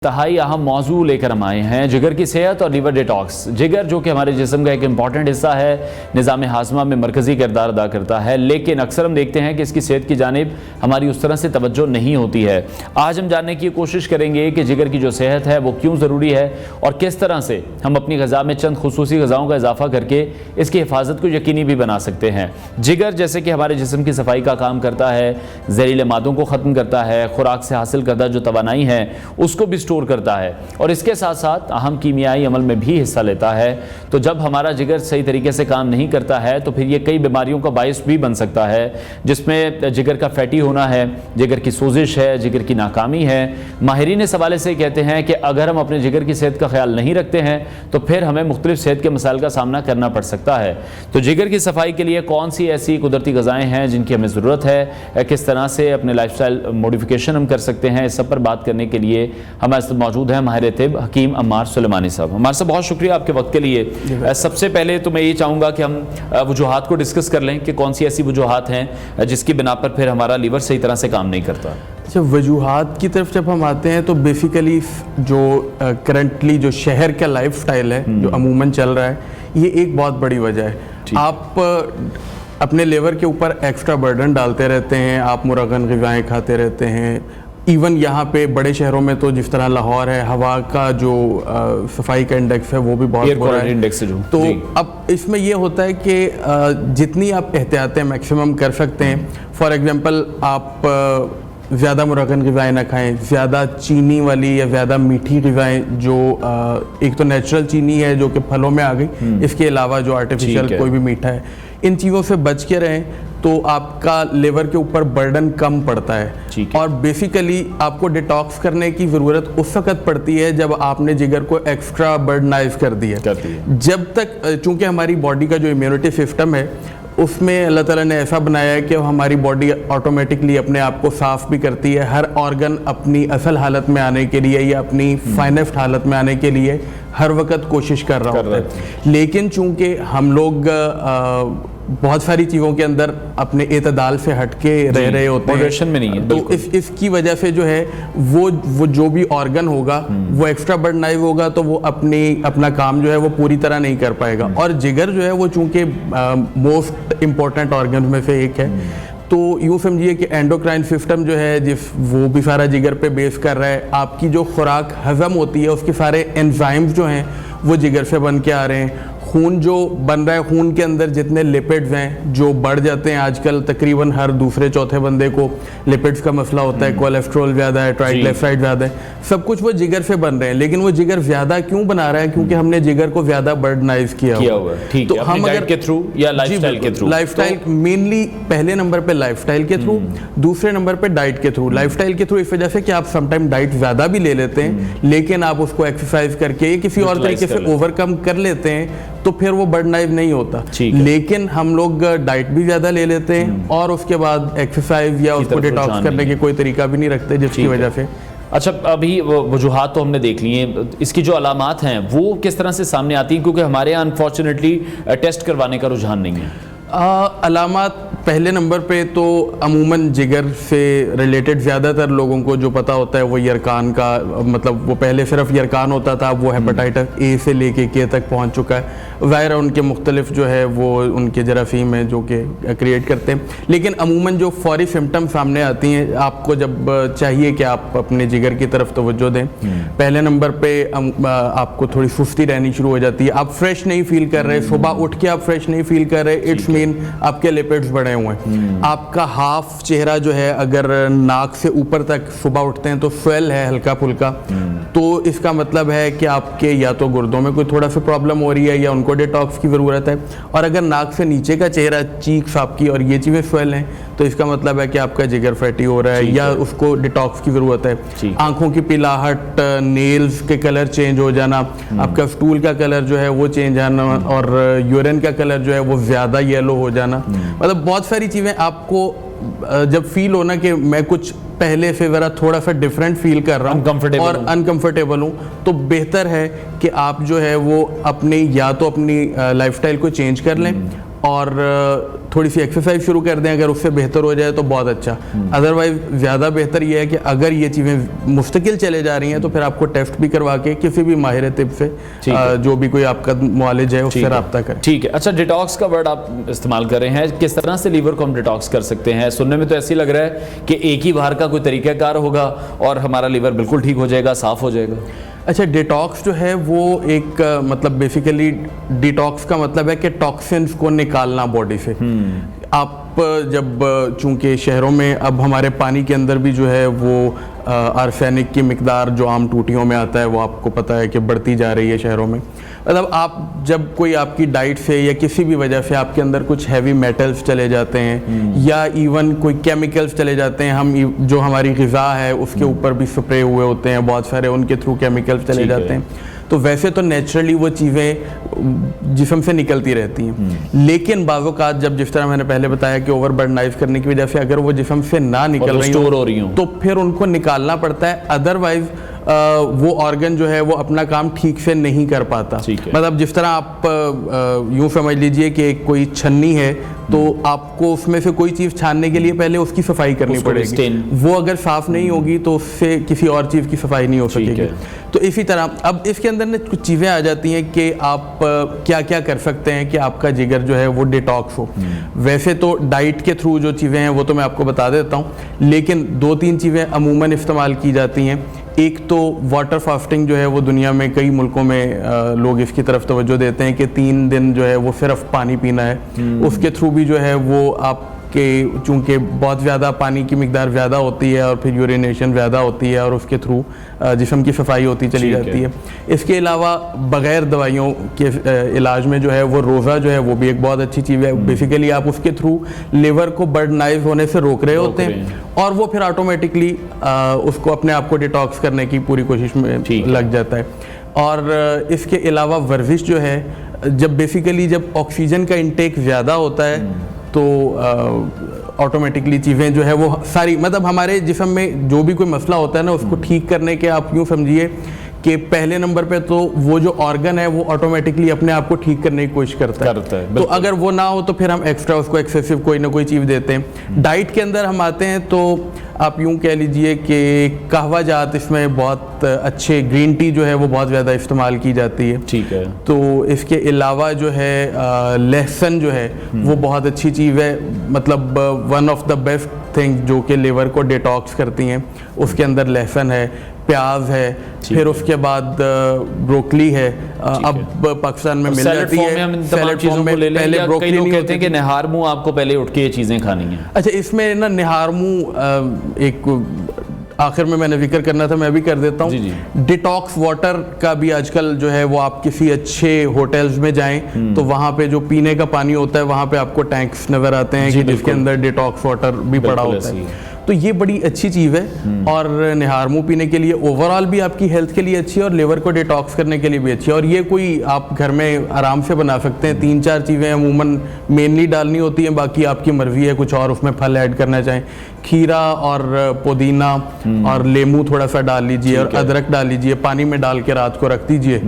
انتہائی اہم موضوع لے کر ہم آئے ہیں، جگر کی صحت اور لیور ڈیٹاکس۔ جگر جو کہ ہمارے جسم کا ایک امپورٹنٹ حصہ ہے، نظام ہاضمہ میں مرکزی کردار ادا کرتا ہے، لیکن اکثر ہم دیکھتے ہیں کہ اس کی صحت کی جانب ہماری اس طرح سے توجہ نہیں ہوتی ہے۔ آج ہم جاننے کی کوشش کریں گے کہ جگر کی جو صحت ہے وہ کیوں ضروری ہے اور کس طرح سے ہم اپنی غذا میں چند خصوصی غذاؤں کا اضافہ کر کے اس کی حفاظت کو یقینی بھی بنا سکتے ہیں۔ جگر جیسے کہ ہمارے جسم کی صفائی کا کام کرتا ہے، زہریلے مادوں کو ختم کرتا ہے، خوراک سے حاصل کردہ جو توانائی ہے اس کو بھی سٹور کرتا ہے اور اس کے ساتھ ساتھ اہم کیمیائی عمل میں بھی حصہ لیتا ہے۔ تو جب ہمارا جگر صحیح طریقے سے کام نہیں کرتا ہے تو پھر یہ کئی بیماریوں کا باعث بھی بن سکتا ہے، جس میں جگر کا فیٹی ہونا ہے، جگر کی سوزش ہے، جگر کی ناکامی ہے۔ ماہرین اس حوالے سے کہتے ہیں کہ اگر ہم اپنے جگر کی صحت کا خیال نہیں رکھتے ہیں تو پھر ہمیں مختلف صحت کے مسائل کا سامنا کرنا پڑ سکتا ہے۔ تو جگر کی صفائی کے لیے کون سی ایسی قدرتی غذائیں ہیں جن کی ہمیں ضرورت ہے، کس طرح سے اپنے لائف سٹائل موڈیفیکیشن ہم کر سکتے ہیں، اس سب پر بات کرنے کے لیے ہمارے ساتھ موجود ہیں ماہر طب حکیم عمار سلیمانی صاحب۔ عمار صاحب بہت شکریہ آپ کے وقت کے لیے۔ سب سے پہلے تو میں یہ چاہوں گا کہ ہم وجوہات کو ڈسکس کر لیں کہ کون سی ایسی وجوہات ہیں جس کی بنا پر پھر ہمارا لیور صحیح طرح سے کام نہیں کرتا۔ اچھا، وجوہات کی طرف جب ہم آتے ہیں تو بیسیکلی جو کرنٹلی جو شہر کا لائف سٹائل ہے جو عموماً چل رہا ہے، یہ ایک بہت بڑی وجہ ہے۔ آپ اپنے لیور کے اوپر ایکسٹرا برڈن ڈالتے رہتے ہیں، آپ مرغن غذائیں کھاتے رہتے ہیں۔ ایون یہاں پہ بڑے شہروں میں تو جس طرح لاہور ہے، ہوا کا جو صفائی کا انڈیکس ہے وہ بھی بہت بڑا ہے۔ تو اب اس میں یہ ہوتا ہے کہ جتنی آپ احتیاطیں میکسیمم کر سکتے ہیں، فار ایگزامپل آپ زیادہ مرغن غذائیں نہ کھائیں، زیادہ چینی والی یا زیادہ میٹھی غذائیں، جو ایک تو نیچرل چینی ہے جو کہ پھلوں میں آ گئی، اس کے علاوہ جو آرٹیفیشل کوئی بھی میٹھا ہے، ان چیزوں سے بچ کے رہیں تو آپ کا لیور کے اوپر برڈن کم پڑتا ہے۔ اور بیسیکلی آپ کو ڈیٹاکس کرنے کی ضرورت اس وقت پڑتی ہے جب آپ نے جگر کو ایکسٹرا برڈنائز کر دیا۔ جب تک چونکہ ہماری باڈی کا جو امیونٹی سسٹم ہے اس میں اللہ تعالیٰ نے ایسا بنایا ہے کہ ہماری باڈی آٹومیٹکلی اپنے آپ کو صاف بھی کرتی ہے، ہر آرگن اپنی اصل حالت میں آنے کے لیے یا اپنی فائنسٹ حالت میں آنے کے لیے ہر وقت کوشش کر رہا ہوتا ہے۔ لیکن چونکہ ہم لوگ بہت ساری چیزوں کے اندر اپنے اعتدال سے ہٹ کے رہ رہے ہوتے ہیں، تو اس کی وجہ سے جو ہے وہ جو بھی آرگن ہوگا وہ ایکسٹرا برڈنائز ہوگا تو وہ اپنا کام جو ہے وہ پوری طرح نہیں کر پائے گا۔ اور جگر جو ہے وہ چونکہ موسٹ امپورٹنٹ آرگن میں سے ایک ہے، تو یوں سمجھیے کہ اینڈوکرائن سسٹم جو ہے وہ بھی سارا جگر پہ بیس کر رہا ہے۔ آپ کی جو خوراک ہضم ہوتی ہے اس کے سارے انزائمز جو ہیں وہ جگر سے بن کے آ رہے ہیں۔ خون جو بن رہا ہے، خون کے اندر جتنے لپڈز ہیں جو بڑھ جاتے ہیں، آج کل تقریباً ہر دوسرے چوتھے بندے کو لپڈز کا مسئلہ ہوتا ہے، کولیسٹرول زیادہ ہے، ٹرائیگلیسرائڈ زیادہ ہے، سب کچھ وہ جگر سے بن رہے ہیں۔ لیکن وہ جگر زیادہ کیوں بنا رہا ہے؟ کیونکہ ہم نے جگر کو زیادہ برڈنائز کیا ہوا ہے۔ تو ہم اگر کے تھرو یا لائف سٹائل مینلی پہلے نمبر پہ لائف سٹائل کے تھرو، دوسرے نمبر پہ ڈائٹ کے تھرو۔ لائف سٹائل کے تھرو اس وجہ سے کہ آپ سم ٹائم ڈائٹ زیادہ بھی لے لیتے ہیں، لیکن آپ اس کو ایکسرسائز کر کے کسی اور طریقے سے اوور کم کر لیتے ہیں تو پھر وہ برڈنائز نہیں ہوتا۔ لیکن ہم لوگ ڈائٹ بھی زیادہ لے لیتے ہیں اور اس کے بعد ایکسرسائز یا اس کو ڈیٹاکس کرنے کی کوئی طریقہ بھی نہیں رکھتے، جس کی وجہ سے۔ اچھا، ابھی وجوہات تو ہم نے دیکھ لی ہیں، اس کی جو علامات ہیں وہ کس طرح سے سامنے آتی ہیں؟ کیونکہ ہمارے یہاں انفارچونیٹلی ٹیسٹ کروانے کا رجحان نہیں ہے۔ علامات پہلے نمبر پہ تو عموماً جگر سے ریلیٹڈ زیادہ تر لوگوں کو جو پتہ ہوتا ہے وہ یرکان کا، مطلب وہ پہلے صرف یرکان ہوتا تھا، اب وہ ہیپاٹائٹس اے سے لے کے کے تک پہنچ چکا ہے۔ ظاہر ہے ان کے مختلف جو ہے وہ ان کے جراثیم ہیں جو کہ کریٹ کرتے ہیں، لیکن عموماً جو فوری سمٹم سامنے آتی ہیں آپ کو جب چاہیے کہ آپ اپنے جگر کی طرف توجہ دیں۔ پہلے نمبر پہ آپ کو تھوڑی سستی رہنی شروع ہو جاتی ہے، آپ فریش نہیں فیل کر رہے، صبح اٹھ کے آپ فریش نہیں فیل کر رہے، اٹس مین آپ کے لپڈز بڑھے ہوئے ہیں۔ آپ کا ہاف چہرہ جو ہے اگر ناک سے اوپر تک صبح اٹھتے ہیں تو سویل ہے ہلکا پھلکا، تو اس کا مطلب ہے کہ آپ کے یا تو گردوں میں کوئی تھوڑا سا پرابلم ہو رہی ہے یا ان کو ڈیٹاکس کی ضرورت ہے۔ اور اگر ناک سے نیچے کا چہرہ، چیکس آپ کی اور یہ چیزیں سویل ہیں تو اس کا مطلب ہے کہ آپ کا جگر فیٹی ہو رہا ہے یا اس کو ڈیٹاکس کی ضرورت ہے۔ آنکھوں کی پیلاہٹ، نیلز کے کلر چینج ہو جانا، آپ کا سٹول کا کلر جو ہے وہ چینج آنا اور یورین کا کلر جو ہے وہ زیادہ یلو ہو جانا، مطلب بہت ساری چیزیں آپ کو جب فیل ہونا کہ میں کچھ پہلے سے ذرا تھوڑا سا ڈیفرنٹ فیل کر رہا ہوں اور انکمفرٹیبل ہوں، تو بہتر ہے کہ آپ جو ہے وہ اپنی یا تو اپنی لائف سٹائل کو چینج کر لیں اور تھوڑی سی ایکسرسائز شروع کر دیں, اگر اس سے بہتر ہو جائے تو بہت اچھا. ادروائز زیادہ بہتر یہ ہے کہ اگر یہ چیزیں مستقل چلے جا رہی ہیں تو پھر آپ کو ٹیسٹ بھی کروا کے کسی بھی ماہر طب سے, جو بھی کوئی آپ کا معالج ہے, اس سے رابطہ کریں. ٹھیک ہے. اچھا, ڈیٹاکس کا ورڈ آپ استعمال کر رہے ہیں, کس طرح سے لیور کو ہم ڈیٹاکس کر سکتے ہیں؟ سننے میں تو ایسی لگ رہا ہے کہ ایک ہی باہر کا کوئی طریقہ کار ہوگا اور ہمارا لیور بالکل ٹھیک ہو جائے گا, صاف ہو جائے گا. اچھا, ڈیٹاکس جو ہے وہ ایک مطلب بیسیکلی ڈیٹاکس کا مطلب ہے کہ ٹاکسنز کو نکالنا باڈی سے. آپ جب چونکہ شہروں میں اب ہمارے پانی کے اندر بھی جو ہے وہ آرسینک کی مقدار جو عام ٹوٹیوں میں آتا ہے وہ آپ کو پتہ ہے کہ بڑھتی جا رہی ہے شہروں میں. مطلب آپ جب کوئی آپ کی ڈائٹ سے یا کسی بھی وجہ سے آپ کے اندر کچھ ہیوی میٹلز چلے جاتے ہیں یا ایون کوئی کیمیکلز چلے جاتے ہیں, ہم جو ہماری غذا ہے اس کے اوپر بھی سپرے ہوئے ہوتے ہیں بہت سارے, ان کے تھرو کیمیکلز چلے جاتے ہیں, تو ویسے تو نیچرلی وہ چیزیں جسم سے نکلتی رہتی ہیں. لیکن بعض اوقات جس طرح میں نے پہلے بتایا کہ اوور برنائز کرنے کی وجہ سے اگر وہ جسم سے نہ نکل رہی ہوں تو پھر ان کو نکالنا پڑتا ہے. ادروائز وہ آرگن جو ہے وہ اپنا کام ٹھیک سے نہیں کر پاتا. مطلب جس طرح آپ یوں سمجھ لیجئے کہ کوئی چھنی ہے تو آپ کو اس میں سے کوئی چیز چھاننے کے لیے پہلے اس کی صفائی کرنی پڑے گی, وہ اگر صاف نہیں ہوگی تو اس سے کسی اور چیز کی صفائی نہیں ہو سکے گی. تو اسی طرح اب اس کے اندر کچھ چیزیں آ جاتی ہیں کہ آپ کیا کیا کر سکتے ہیں کہ آپ کا جگر جو ہے وہ ڈیٹاکس ہو. ویسے تو ڈائٹ کے تھرو جو چیزیں ہیں وہ تو میں آپ کو بتا دیتا ہوں, لیکن 2-3 چیزیں عموماً استعمال کی جاتی ہیں. ایک تو واٹر فاسٹنگ جو ہے وہ دنیا میں کئی ملکوں میں لوگ اس کی طرف توجہ دیتے ہیں کہ 3 دن جو ہے وہ صرف پانی پینا ہے. اس کے تھرو بھی جو ہے وہ آپ کے چونکہ بہت زیادہ پانی کی مقدار زیادہ ہوتی ہے اور پھر یورینیشن زیادہ ہوتی ہے اور اس کے تھرو جسم کی صفائی ہوتی چلی جاتی ہے. اس کے علاوہ بغیر دوائیوں کے علاج میں جو ہے وہ روزہ جو ہے وہ بھی ایک بہت اچھی چیز ہے. بیسیکلی آپ اس کے تھرو لیور کو برنائز ہونے سے روک رہے ہوتے ہیں اور وہ پھر آٹومیٹکلی اس کو اپنے آپ کو ڈیٹاکس کرنے کی پوری کوشش میں لگ جاتا ہے. اور اس کے علاوہ ورزش جو ہے, جب بیسیکلی جب آکسیجن کا انٹیک زیادہ ہوتا ہے تو آٹومیٹکلی چیزیں جو ہے وہ ساری, مطلب ہمارے جسم میں جو بھی کوئی مسئلہ ہوتا ہے نا اس کو ٹھیک کرنے کے آپ یوں سمجھیے کہ پہلے نمبر پہ تو وہ جو آرگن ہے وہ آٹومیٹکلی اپنے آپ کو ٹھیک کرنے کی کوشش کرتا ہے. تو اگر وہ نہ ہو تو پھر ہم ایکسٹرا اس کو ایکسیسو کوئی نہ کوئی چیز دیتے ہیں. ڈائٹ کے اندر ہم آتے ہیں تو آپ یوں کہہ لیجئے کہ قہوہ جات اس میں بہت اچھے, گرین ٹی جو ہے وہ بہت زیادہ استعمال کی جاتی ہے. ٹھیک ہے. تو اس کے علاوہ جو ہے لہسن جو ہے وہ بہت اچھی چیز ہے, مطلب one of the best thing جو کہ لیور کو ڈیٹاکس کرتی ہیں. اس کے اندر لہسن ہے, پیاز ہے, پھر اس کے بعد بروکلی ہے. اب پاکستان میں مل جاتی ہے سیلیڈ فارم میں. پہلے بروکلی نہیں کہتے ہیں کہ نہار منہ آپ کو پہلے اٹھ کے یہ چیزیں کھانی ہیں. اچھا, اس میں نا نہار منہ ایک آخر میں نے ذکر کرنا تھا, میں بھی کر دیتا ہوں. ڈیٹاکس واٹر کا بھی آج کل جو ہے وہ آپ کسی اچھے ہوٹلز میں جائیں تو وہاں پہ جو پینے کا پانی ہوتا ہے وہاں پہ آپ کو ٹینکس نظر آتے ہیں کہ جس کے اندر ڈیٹاکس واٹر بھی پڑا ہوتا ہے. تو یہ بڑی اچھی چیز ہے اور نہار منہ پینے کے لیے اوور آل بھی آپ کی ہیلتھ کے لیے اچھی ہے اور لیور کو ڈیٹاکس کرنے کے لیے بھی اچھی ہے. اور یہ کوئی آپ گھر میں آرام سے بنا سکتے ہیں. 3-4 چیزیں عموماً مینلی ڈالنی ہوتی ہیں, باقی آپ کی مرضی ہے کچھ اور اس میں پھل ایڈ کرنا چاہیں. کھیرا اور پودینہ اور لیمو تھوڑا سا ڈال لیجئے اور ادرک ڈال لیجئے, پانی میں ڈال کے رات کو رکھ دیجئے.